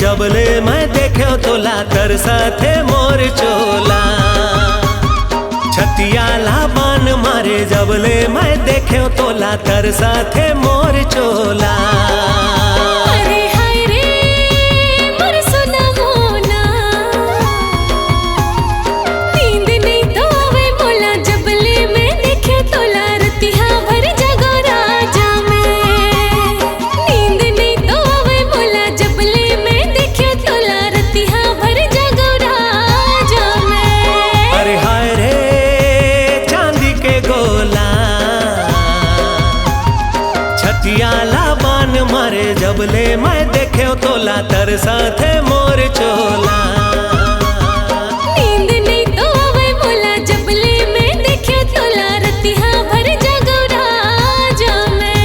जबले मैं देख्यो तोला तरसा थे मोर चोला। छतियाला बान मारे जबले मैं देख्यो तोला तरसा थे मोर चोला। छतियाला बान मारे जबले मैं देख्यो तोला तरसा थे मोर चोला। नींद नहीं तो आवे मोला जबले मैं देख्यो तोला रतिहा भर जगो राजा में।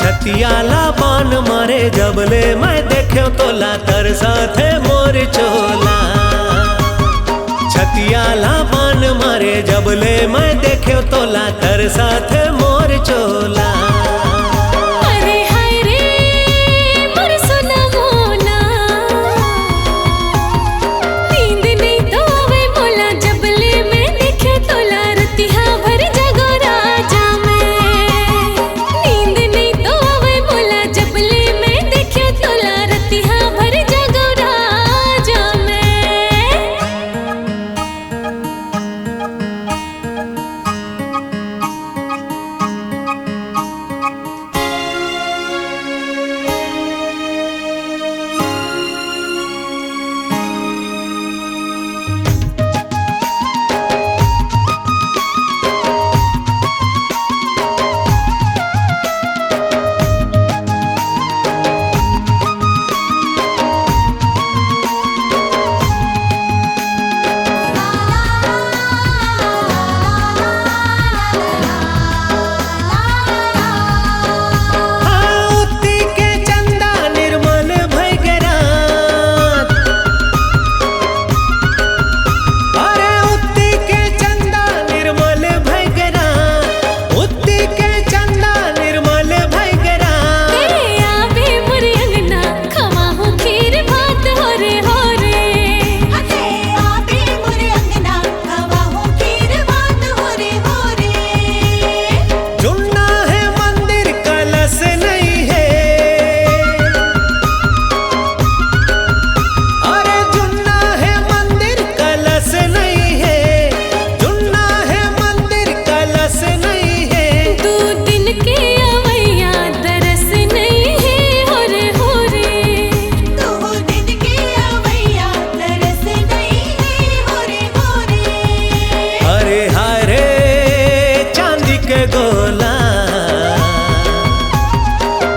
छतियाला बान मारे जबले मैं देख्यो तोला तरसा थे मोर चोला। छतियाला बान मारे जबले मैं देख्यो तोला तरसा थे मोर चोला।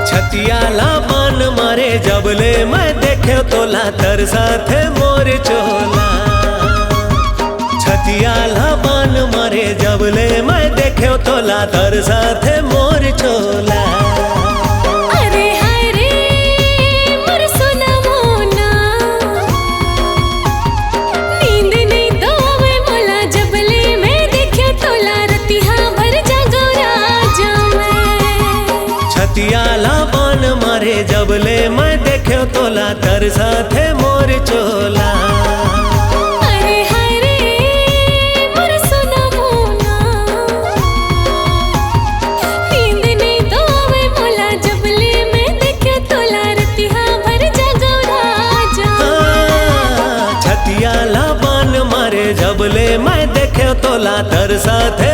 छतियाला बान मारे जबले मैं देख्यो तोला तरसा थे मोर चोला। छतियाला बान मारे तोला तरसा थे मोर छोला। अरे हाय रे मोर सोना मोना, नींद नहीं तो आवे मोला जबले मैं देखे तोला रतिहा भर जागो राजा मैं। छतियाला बान मारे जबले मैं देखे तोला तरसा थे मोर चोला। अरे हाय रे मोर सोना मोना, नींद नहीं तो आवे मोला जबले मैं देखे तोला रतिहा भर जागो राजा। छतियाला बान मारे जबले मैं देखे तोला तरसा थे